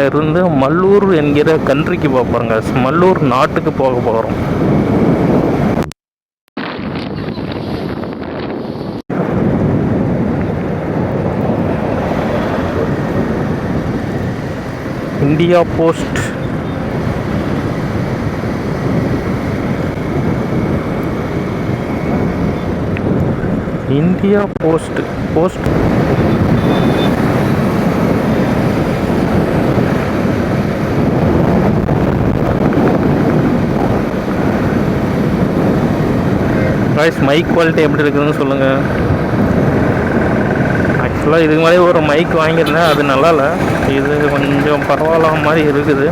இருந்து மல்லூர் என்கிற கண்ட்ரிக்கு போக போகிறோங்க. மல்லூர் நாட்டுக்கு போக போகிறோம். India post India post post voice mic quality எப்படி இருக்குதுன்னு சொல்லுங்கள். ஆக்சுவலாக இதுக்கு மாதிரி ஒரு மைக் வாங்கியிருந்தேன், அது நல்லா இல்லை. இது கொஞ்சம் பரவாயில்லாம மாதிரி இருக்குது.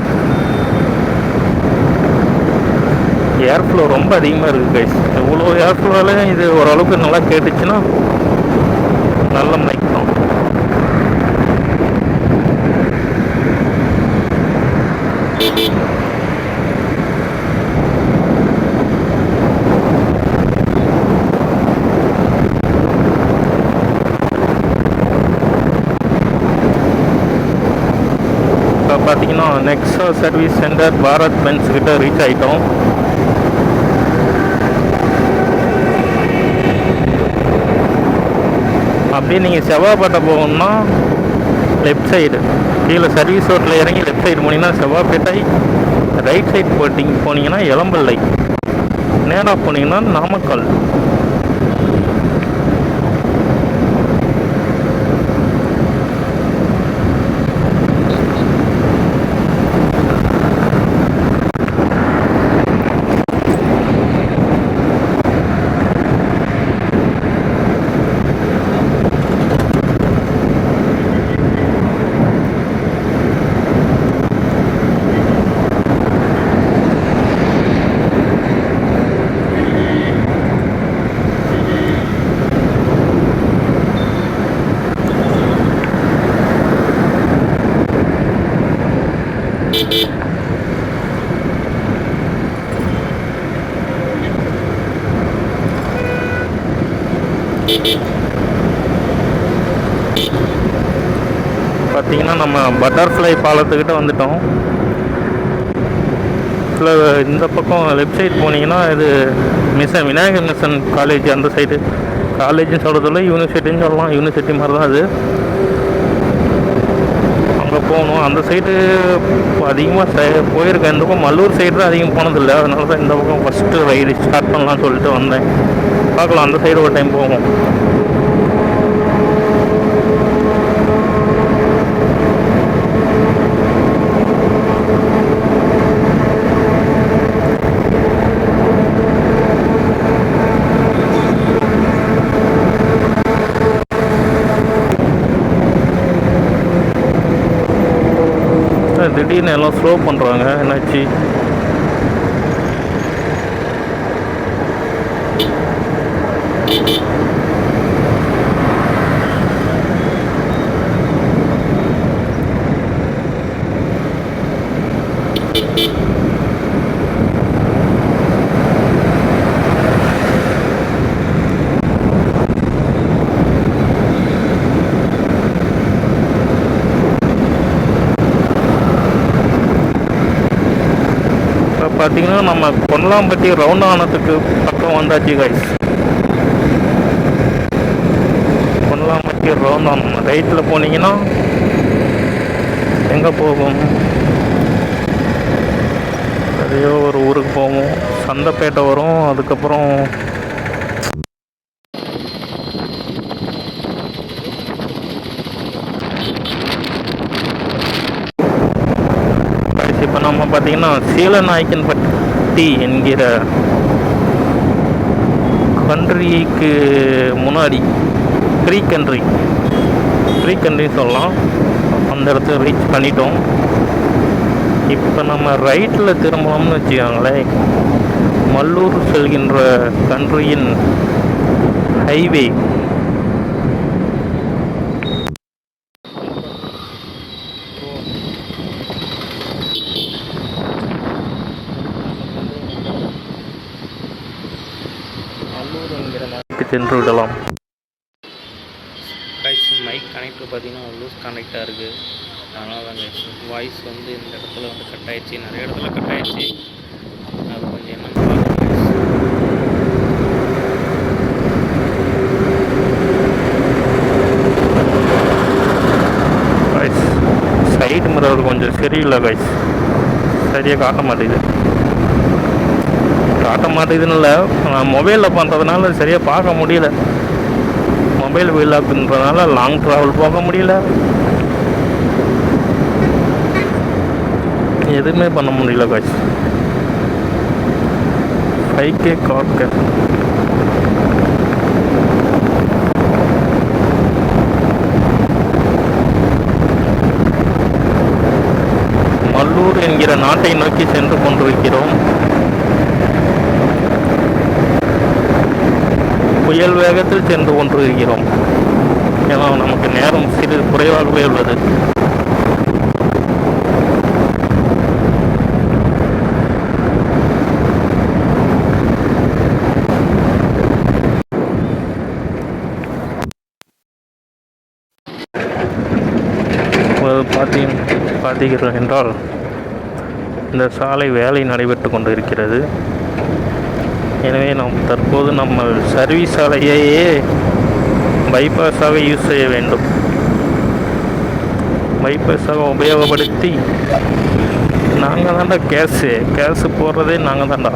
ஏர்ஃப்ளோ ரொம்ப அதிகமாக இருக்குது கைஸ். இவ்வளோ ஏர்ஃப்ளோவில் இது ஓரளவுக்கு நல்லா கேட்டுச்சுன்னா நல்ல மைக் தான். இப்போ பார்த்தீங்கன்னா Nexa service centre Bharat Benz கிட்ட ரீச் ஆகிட்டோம். அப்படியே நீங்கள் செவ்வாப்பேட்டை போகணுன்னா லெஃப்ட் சைடு கீழே சர்வீஸ் ரோட்டில் இறங்கி லெஃப்ட் சைடு போனீங்கன்னா செவ்வாப்பேட்டை, ரைட் சைடு போனீங்கன்னா எலம்பல்லை, நேராக போனீங்கன்னா நாமக்கல். பார்த்தீங்கன்னா நம்ம பட்டர்ஃப்ளை பாலத்துக்கிட்ட வந்துட்டோம். இந்த பக்கம் லெஃப்ட் சைடு போனீங்கன்னா இது விநாயகர் மிஷன் காலேஜ். அந்த சைடு காலேஜ்னு சொல்கிறதில்ல, யூனிவர்சிட்டின்னு சொல்லலாம். யூனிவர்சிட்டி மாதிரி தான் அது. அங்கே போகணும். அந்த சைடு அதிகமாக போயிருக்கேன். இந்த பக்கம் மல்லூர் சைடு தான் அதிகம் போனதில்லை. அதனால தான் இந்த பக்கம் ஃபஸ்ட்டு ரைடு ஸ்டார்ட் பண்ணலான்னு சொல்லிட்டு வந்தேன். பார்க்கலாம், அந்த சைடு ஒரு டைம் போவோம். திடீர்னு எல்லாம் ஸ்லோ பண்ணுறாங்க, என்னாச்சு? பார்த்தீங்கன்னா நம்ம கொல்லாம்பட்டி ரவுண்டானத்துக்கு பக்கம் வந்தாச்சு கைஸ். கொல்லாம்பட்டி ரவுண்டானம் ரைட்டில் போனீங்கன்னா எங்கே போகும்? அதையோ ஒரு ஊருக்கு போவோம். சந்தைப்பேட்டை வரும். அதுக்கப்புறம் இப்போ நம்ம பார்த்தீங்கன்னா சீலநாயக்கன்பட்டி என்கிற கண்ட்ரிக்கு முன்னாடி ப்ரீ கண்ட்ரி சொல்லலாம். அந்த இடத்துல ரீச் பண்ணிட்டோம். இப்போ நம்ம ரைட்டில் திரும்பணும்னு வச்சுக்கோங்களேன், மல்லூர் செல்கின்ற கண்ட்ரியின் ஹைவே. சென்று விடலாம். மைக் கனெக்டர் பார்த்தீங்கன்னா லூஸ் கனெக்டாக இருக்குது. அதனால தாங்க வாய்ஸ் வந்து இந்த இடத்துல வந்து கட் ஆயிடுச்சு, நிறைய இடத்துல கட் ஆயிடுச்சு. அது கொஞ்சம் என்னன்னு கைஸ். சைடு மிரர் கொஞ்சம் சரியில்லை கைஸ், சரியாக காட்ட மாட்டேங்குதுன்னு இல்லை, நான் மொபைலில் பண்ணுறதுனால சரியாக பார்க்க முடியல. மொபைல் வீலாக்குன்றதுனால லாங் ட்ராவல் போக முடியல, எதுவுமே பண்ண முடியல கைஸ். 5K கார்க்கு மல்லூர் என்கிற நாட்டை நோக்கி சென்று கொண்டிருக்கிறோம். புயல் வேகத்தில் சென்று கொண்டிருக்கிறோம். ஏன்னா நமக்கு நேரம் சிறிது குறைவாகவே உள்ளது. பார்த்தீர்கள் என்றால் இந்த சாலை வேலை நடைபெற்று கொண்டு இருக்கிறது. எனவே நாம் தற்போது நம்ம சர்வீஸ் சாலையையே பைபாஸாக யூஸ் செய்ய வேண்டும். பைபாஸாக உபயோகப்படுத்தி நாங்கள் தாண்டா கேஸு போடுறதே நாங்கள் தாண்டா.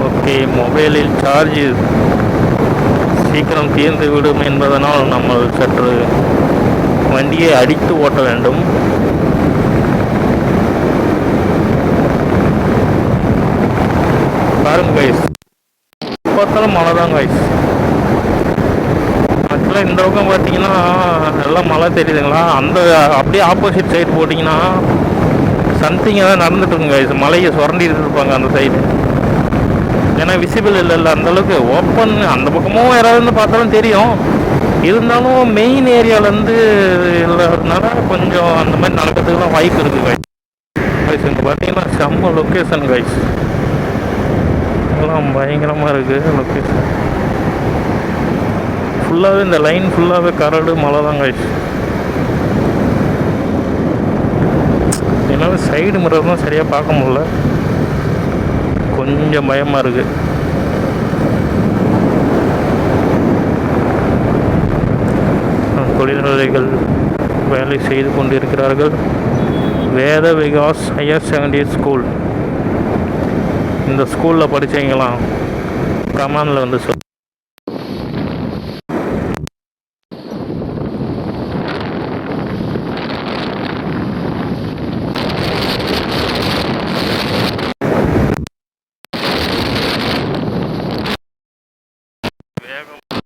ஓகே, மொபைலில் சார்ஜ் சீக்கிரம் தீர்ந்து விடும் என்பதனால் நம்ம சற்று வண்டியை அடித்து ஓட்ட வேண்டும். பாருங்க கைஸ், பார்த்தாலும் மழை தான் கைஸ். ஆக்சுவலாக இந்த பக்கம் பார்த்தீங்கன்னா நல்லா மழை தெரியுதுங்களா, அந்த அப்படியே ஆப்போசிட் சைடு போட்டிங்கன்னா சம்திங் ஏதாவது நடந்துட்டு இருக்குங்க கைஸ். மலையை சுரண்டிட்டு இருப்பாங்க அந்த சைடு, ஏன்னா விசிபிள் இல்லைல்ல அந்தளவுக்கு ஓப்பன். அந்த பக்கமும் யாராவது பார்த்தாலும் தெரியும், இருந்தாலும் மெயின் ஏரியாவிலேருந்து இல்லாததுனால கொஞ்சம் அந்த மாதிரி நடக்கிறதுக்குலாம் வாய்ப்பு இருக்குது கைஸ். கைஸ் இங்கே பார்த்தீங்கன்னா செம்ம லொக்கேஷன் கைஸ், எல்லாம் பயங்கரமாக இருக்குது லொக்கேஷன். ஃபுல்லாகவே இந்த லைன் ஃபுல்லாகவே கரடு மழை தான் கைஸ். என்னால் சைடு மிரர் தான் சரியாக பார்க்க முடியல, கொஞ்சம் பயமாக இருக்குது. தொழிலாளிகள் வேலை செய்து கொண்டிருக்கிறார்கள். வேத விகாஸ் ஹையர் செகண்டரி ஸ்கூல், இந்த ஸ்கூலில் படித்தவங்களாம் கமானில் வந்து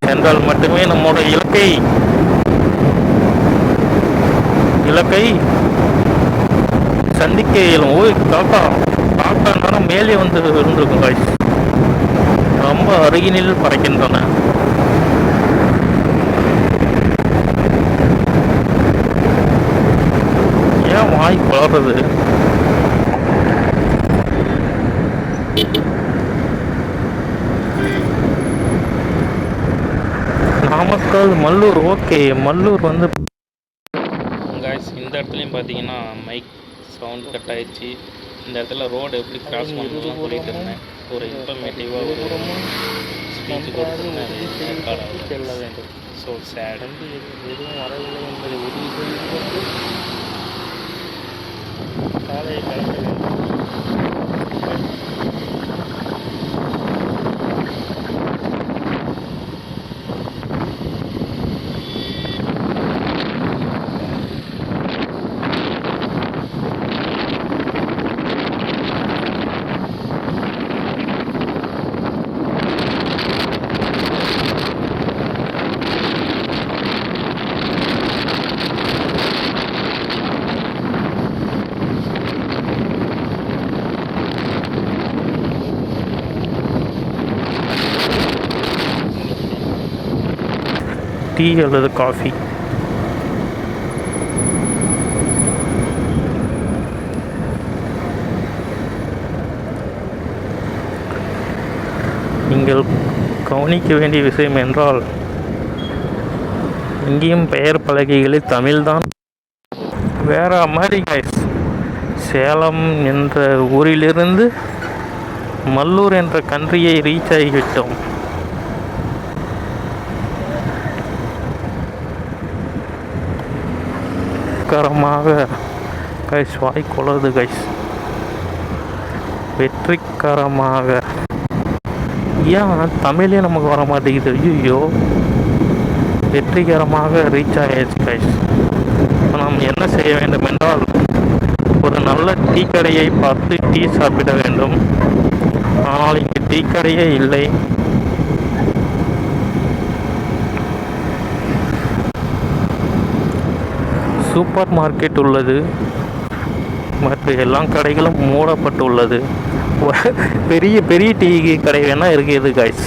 சென்றால் மட்டுமே நம்மோட இலக்கை சந்திக்க இயலும். ஓய் காக்கா மேலே வந்து இருந்திருக்கும் காய்ஸ், ரொம்ப அருகினில் பறக்கின்றன. ஏன் வாய் பளறது? நாமக்கல் மல்லூர். ஓகே, மல்லூர் வந்து காய்ஸ் இந்த இடத்துலையும் பார்த்தீங்கன்னா மைக் சவுண்ட் கட் ஆயிடுச்சு. இந்த இடத்துல ரோடு எப்படி கிராஸ் பண்ணலாம் சொல்லிட்டு இருந்தேன், ஒரு இன்ஃபர்மேட்டிவாக ஒரு ஸ்பீச் கொடுத்துருந்தேன். செல்ல வேண்டும். ஸோ சேட், எதுவும் வரவில்லை என்பதை உறுதி செய்து கொண்டு சாலையை கடக்க வேண்டும். டீ அல்லது காஃபி. நீங்கள் கவனிக்க வேண்டிய விஷயம் என்றால், இங்கேயும் பெயர் பலகைகளில் தமிழ்தான். வேற மாதிரி கைஸ், சேலம் என்ற ஊரிலிருந்து மல்லூர் என்ற கன்ட்ரியை ரீச் ஆகிவிட்டோம். வெற்றிகரமாக கைஸ், வாய்க்குள்ளது கைஸ், வெற்றிகரமாக. ஏன் தமிழே நமக்கு வர மாட்டேங்குது? ஐயோ, வெற்றிகரமாக ரீச் ஆகிடுச்சு கைஸ். நாம் என்ன செய்ய வேண்டும் என்றால், ஒரு நல்ல டீ கடையை பார்த்து டீ சாப்பிட வேண்டும். ஆனால் இங்கு டீ கடையே இல்லை. சூப்பர் மார்க்கெட் உள்ளது, மற்ற எல்லா கடைகளும் மூடப்பட்டுள்ளது. பெரிய பெரிய டீ கடை வேணால் இருக்குது கைஸ்.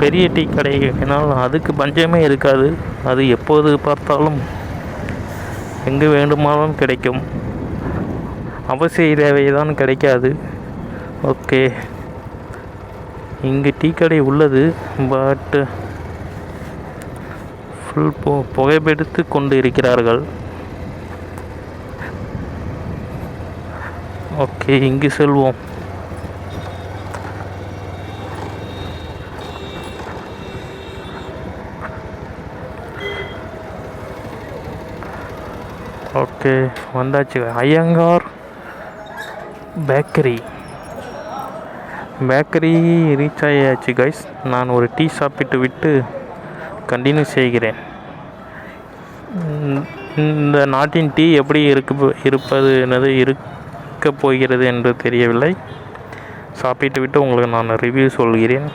பெரிய டீ கடை வேணால் அதுக்கு பஞ்சமே இருக்காது. அது எப்போது பார்த்தாலும் எங்கு வேண்டுமானாலும் கிடைக்கும். அவசிய தேவை தான் கிடைக்காது. ஓகே, இங்கு டீ கடை உள்ளது, பட் ஃபுல் புகைப்பெடுத்து கொண்டு இருக்கிறார்கள். ஓகே, இங்கு செல்வோம். ஓகே, வந்தாச்சு. ஐயங்கார் பேக்கரி ரீச் ஆகியாச்சு கைஸ். நான் ஒரு டீ சாப்பிட்டு விட்டு கண்டினியூ செய்கிறேன். இந்த நாட்டின் டீ எப்படி இருக்கப் போகிறது என்று தெரியவில்லை. சாப்பிட்டு விட்டு உங்களுக்கு நான் ரிவ்யூ சொல்கிறேன்.